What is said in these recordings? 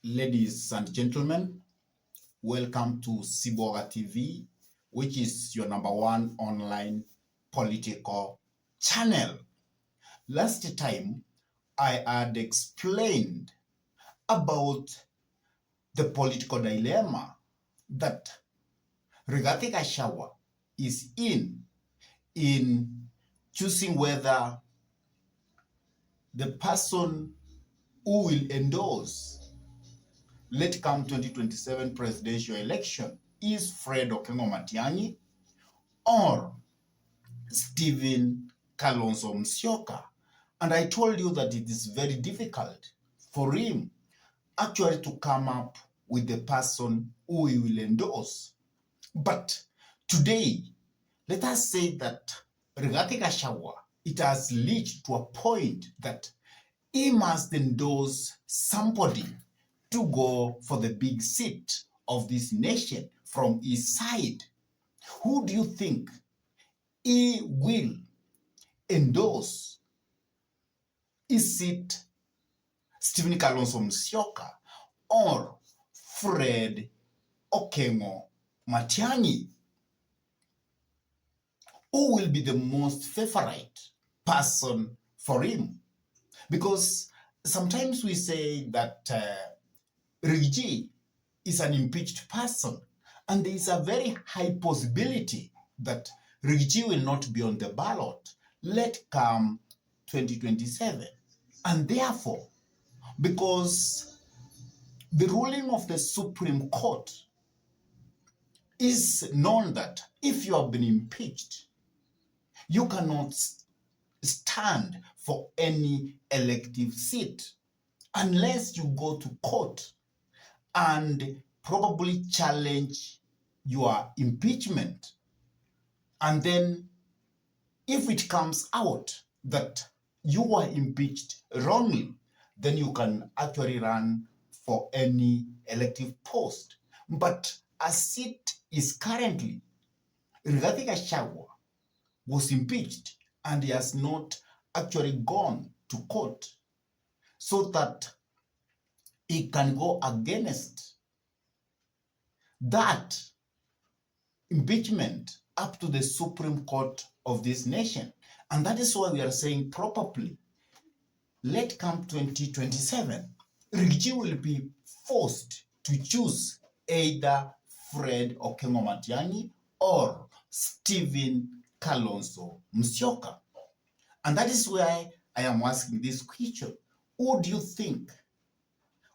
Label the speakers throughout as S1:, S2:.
S1: Ladies and gentlemen, welcome to Siboga TV, which is your #1 online political channel. Last time, I had explained about the political dilemma that Rigathi Gachagua is in choosing whether the person who will endorse late come 2027 presidential election is Fred Okengo Matiang'I or Stephen Kalonzo Musyoka. And I told you that it is very difficult for him actually to come up with the person who he will endorse. But today, let us say that Rigathi Gachagua, it has reached to a point that he must endorse somebody to go for the big seat of this nation from his side. Who do you think he will endorse? Is it Stephen Kalonzo Musyoka or Fred Okengo Matiang'I? Who will be the most favorite person for him? Because sometimes we say that Rigathi is an impeached person, and there is a very high possibility that Rigathi will not be on the ballot let come 2027. And therefore, because the ruling of the Supreme Court is known that if you have been impeached, you cannot stand for any elective seat unless you go to court and probably challenge your impeachment. And then if it comes out that you were impeached wrongly, then you can actually run for any elective post. But as it is currently, Rigathi Gachagua was impeached and he has not actually gone to court so that he can go against that impeachment up to the Supreme Court of this nation. And that is why we are saying probably late come 2027, Rigathi will be forced to choose either Fred Okengo Matiang'I or Stephen Kalonzo Musyoka. And that is why I am asking this question. Who do you think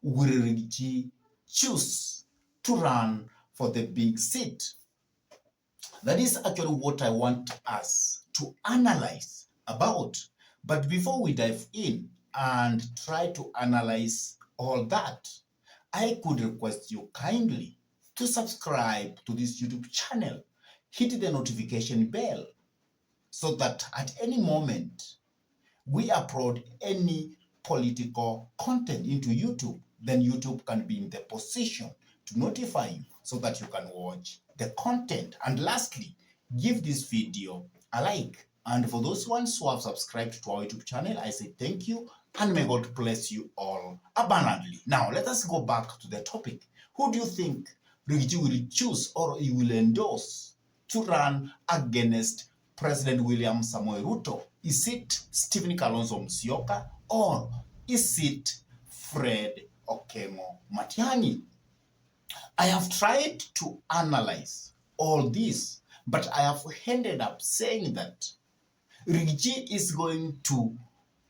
S1: will Rigathi choose to run for the big seat? That is actually what I want us to analyze about. But before we dive in and try to analyze all that, I could request you kindly to subscribe to this YouTube channel, hit the notification bell, so that at any moment we upload any political content into YouTube, then YouTube can be in the position to notify you so that you can watch the content. And lastly, give this video a like. And for those ones who have subscribed to our YouTube channel, I say thank you and may God bless you all abundantly. Now, let us go back to the topic. Who do you think Rigathi will choose or he will endorse to run against President William Samoei Ruto? Is it Stephen Kalonzo Musyoka or is it Fred Okengo Matiang'I? I have tried to analyze all this, but I have ended up saying that Rigathi is going to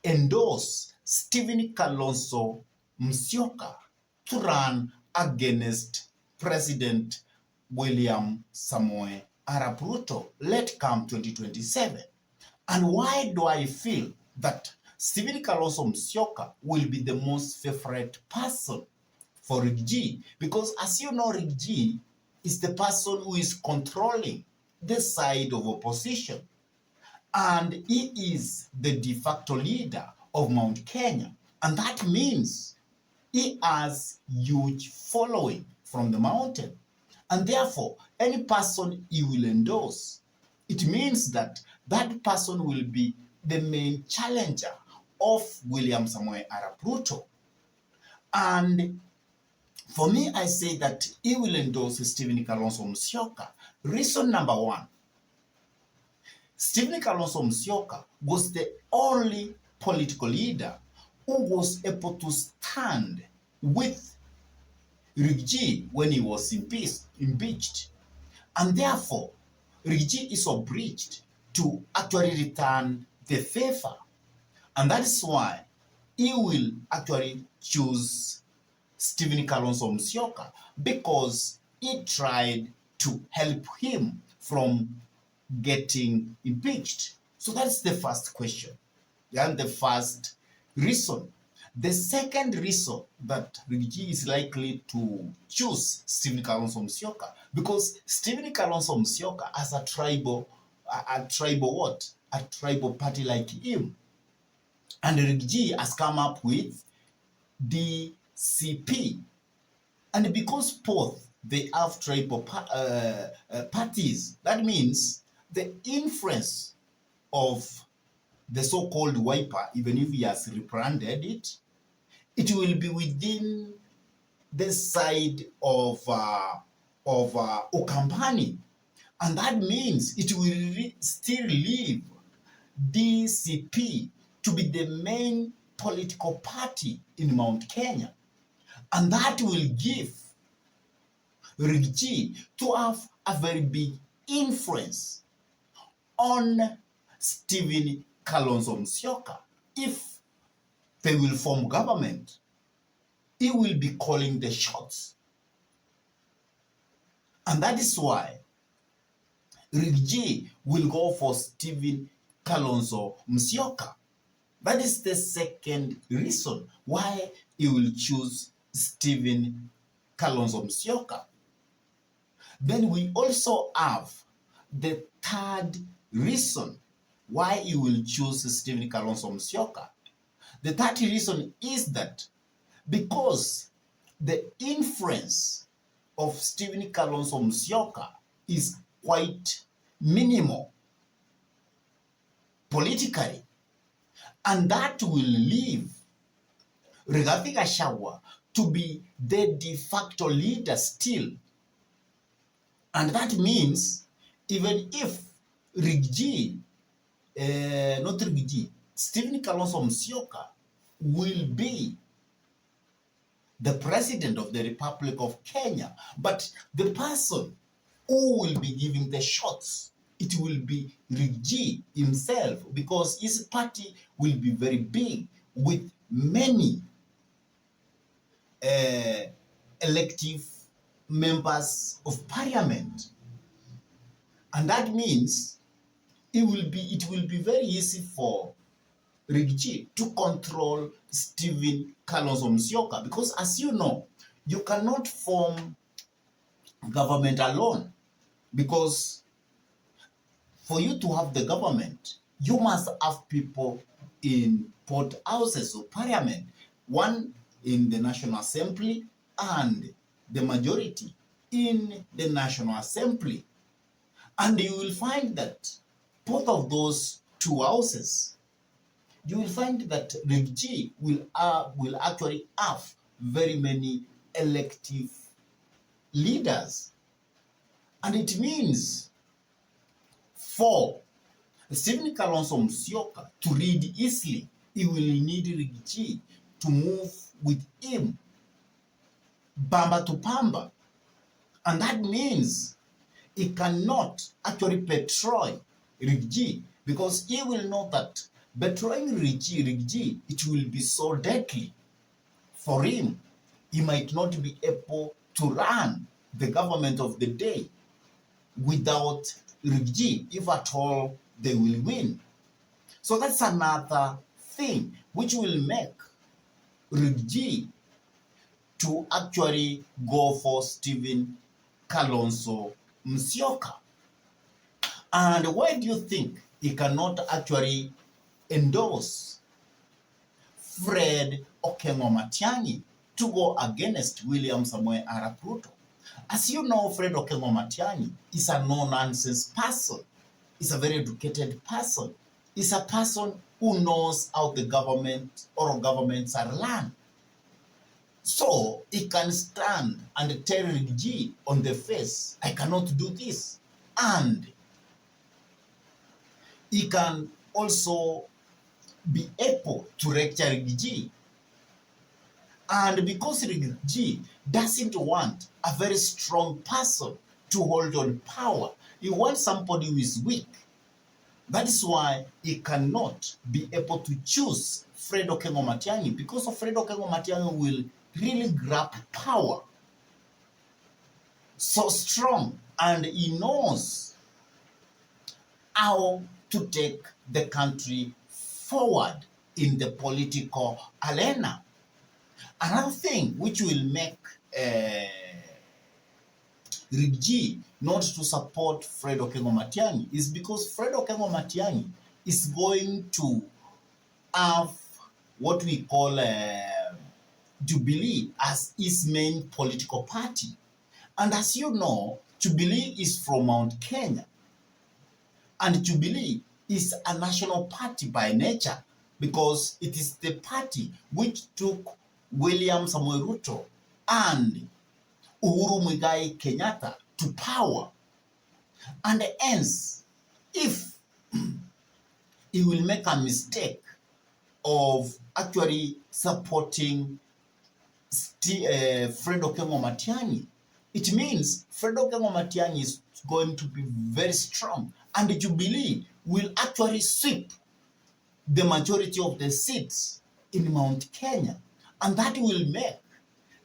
S1: endorse Stephen Kalonzo Musyoka to run against President William Samoei Arap Ruto let come 2027. And why do I feel that Stephen Kalonzo Musyoka will be the most favorite person for Rigathi? Because as you know, Rigathi is the person who is controlling the side of opposition. And he is the de facto leader of Mount Kenya. And that means he has huge following from the mountain. And therefore, any person he will endorse, it means that that person will be the main challenger of William Samoei Arap Ruto. And For me, I say that he will endorse Stephen Kalonzo Musyoka. Reason number one, Stephen Kalonzo Musyoka was the only political leader who was able to stand with Rigathi when he was impeached. And therefore, Rigathi is obliged to actually return the favor. And that is why he will actually choose Stephen Kalonzo Musyoka, because he tried to help him from getting impeached. So that's the first question and the first reason. The second reason that Rigathi is likely to choose Stephen Kalonzo Musyoka, because Stephen Kalonzo Musyoka has a tribal party like him. And Rigathi has come up with DCP. And because both they have tribal parties, that means the influence of the so-called wiper, even if he has rebranded it, it will be within the side of Ukambani. And that means it will still leave DCP to be the main political party in Mount Kenya. And that will give Rigathi to have a very big influence on Stephen Kalonzo Musyoka. If they will form government, he will be calling the shots. And that is why Rigathi will go for Stephen Kalonzo Musyoka. That is the second reason why he will choose Stephen Kalonzo Musyoka. Then we also have the third reason why he will choose Stephen Kalonzo Musyoka. The third reason is that because the influence of Stephen Kalonzo Musyoka is quite minimal politically, and that will leave Rigathi Gachagua to be the de facto leader still. And that means even if Stephen Kalonzo Musyoka will be the president of the Republic of Kenya, but the person who will be giving the shots, it will be Rigathi himself, because his party will be very big with many elective members of parliament. And that means it will be very easy for Rigathi to control Stephen Kalonzo Musyoka, because as you know, you cannot form government alone, because for you to have the government, you must have people in both houses of parliament, one in the National Assembly and the majority in the National Assembly. And you will find that both of those two houses, you will find that Rigathi will actually have very many elective leaders. And it means for Stephen Kalonzo Musyoka to read easily, he will need Rigathi to move with him bamba to pamba. And that means he cannot actually betray Rigathi, because he will know that betraying Rigathi, it will be so deadly for him. He might not be able to run the government of the day without Rigathi, if at all they will win. So that's another thing which will make Rigathi to actually go for Stephen Kalonzo Musyoka. And why do you think he cannot actually endorse Fred Okengo Matiang'I to go against William Samoei Arap Ruto? As you know, Fred Okengo Matiang'I is a no-nonsense person. He's a very educated person. He's a person who knows how the government or governments are run. So he can stand and tell Rigathi on the face, I cannot do this. And he can also be able to lecture Rigathi. And because Rigathi doesn't want a very strong person to hold on power, he wants somebody who is weak. That is why he cannot be able to choose Fred Okengo Matiang'I, because of Fred Okengo Matiang'I will really grab power so strong, and he knows how to take the country forward in the political arena. Another thing which will make Rigathi not to support Fred Okengo Matiang'I is because Fred Okengo Matiang'I is going to have what we call Jubilee as his main political party. And as you know, Jubilee is from Mount Kenya. And Jubilee is a national party by nature because it is the party which took William Samoei Ruto and Uhuru Muigai Kenyatta to power. And hence, if he will make a mistake of actually supporting Fred Okengo Matiang'I, it means Fred Okengo Matiang'I is going to be very strong, and the Jubilee will actually sweep the majority of the seats in Mount Kenya, and that will make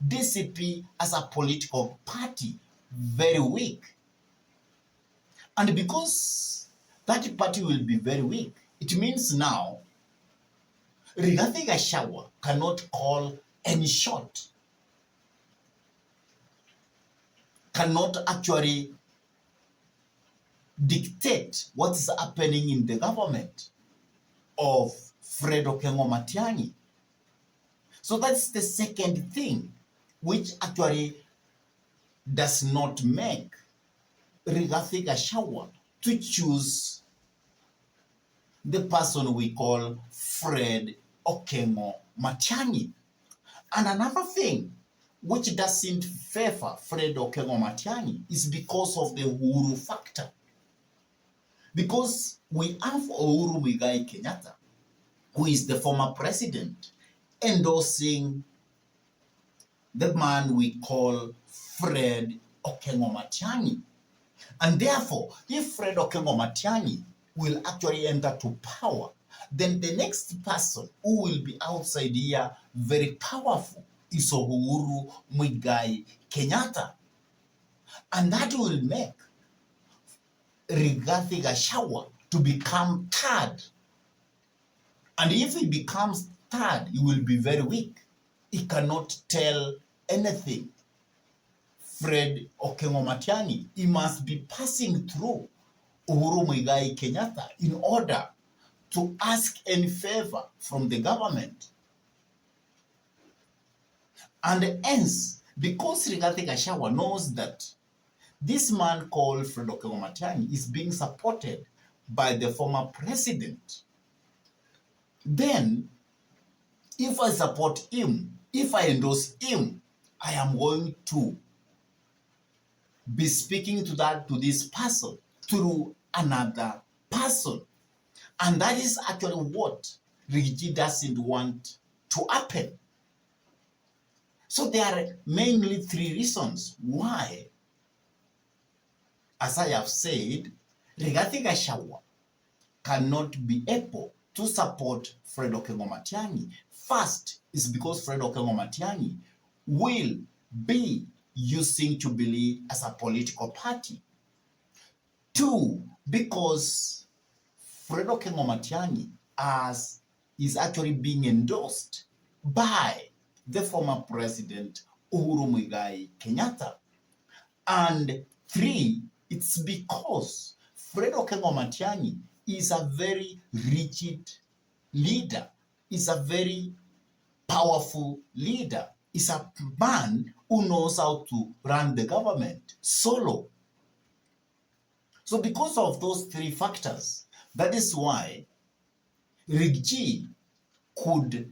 S1: DCP as a political party very weak. And because that party will be very weak, it means now Rigathi Gachagua cannot call any shot, cannot actually dictate what is happening in the government of Fred Okengo Matiang'I. So that's the second thing which actually does not make Rigathi Gachagua to choose the person we call Fred Okengo Matiang'I. And another thing which doesn't favor Fred Okengo Matiang'I is because of the Uhuru factor. Because we have Uhuru Muigai Kenyatta, who is the former president, endorsing the man we call Fred Okengo Matiang'I. And therefore, if Fred Okengo Matiang'I will actually enter to power, then the next person who will be outside here very powerful is Uhuru Muigai Kenyatta. And that will make Rigathi Gachagua to become third. And if he becomes third, he will be very weak. He cannot tell anything. Fred Okengo Matiang'I, he must be passing through Uhuru Muigai Kenyatta in order to ask any favor from the government. And hence, because Rigathi Gachagua knows that this man called Fred Okengo Matiang'I is being supported by the former president, then if I support him, if I endorse him, I am going to be speaking to this person through another person. And that is actually what Rigathi doesn't want to happen. So there are mainly three reasons why, as I have said, Rigathi Gachagua cannot be able to support Fred Okengo Matiang'I. First is because Fred Okengo Matiang'I will be using Jubilee as a political party. Two, because Fred Okengo Matiang'I is actually being endorsed by the former president Uhuru Muigai Kenyatta. And three, it's because Fred Okengo Matiang'I is a very rigid leader, is a very powerful leader, is a man who knows how to run the government solo. So because of those three factors, that is why Rigathi could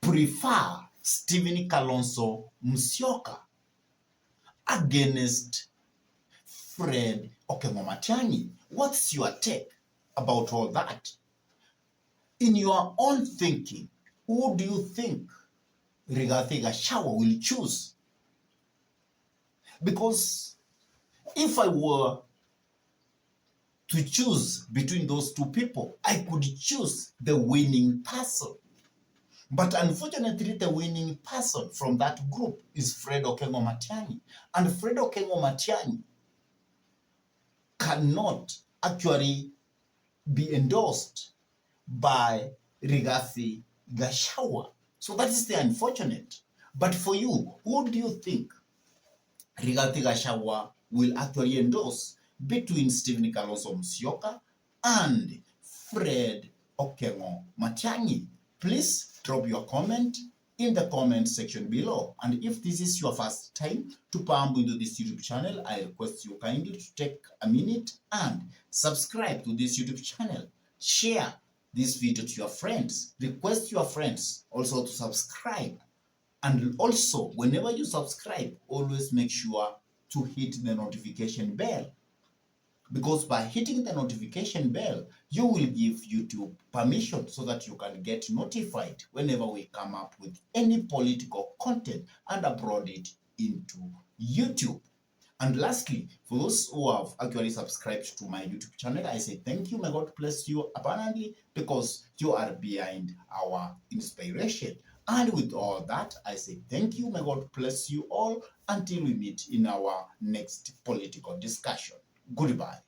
S1: prefer Stephen Kalonzo Musyoka against Fred Matiang'I. What's your take about all that? In your own thinking, who do you think Rigathi Gachagua will choose? Because if I were to choose between those two people, I could choose the winning person. But unfortunately, the winning person from that group is Fred Matiang'I. And Fred Matiang'I cannot actually be endorsed by Rigathi Gachagua. So that is the unfortunate. But for you, who do you think Rigathi Gachagua will actually endorse between Stephen Kalonzo Musyoka and Fred Matiang'I? Please drop your comment in the comment section below. And if this is your first time to palm into this YouTube channel, I request you kindly to take a minute and subscribe to this YouTube channel. Share this video to your friends. Request your friends also to subscribe. And also, whenever you subscribe, always make sure to hit the notification bell. Because by hitting the notification bell, you will give YouTube permission so that you can get notified whenever we come up with any political content and upload it into YouTube. And lastly, for those who have actually subscribed to my YouTube channel, I say thank you. May God bless you abundantly because you are behind our inspiration. And with all that, I say thank you. May God bless you all until we meet in our next political discussion. Goodbye.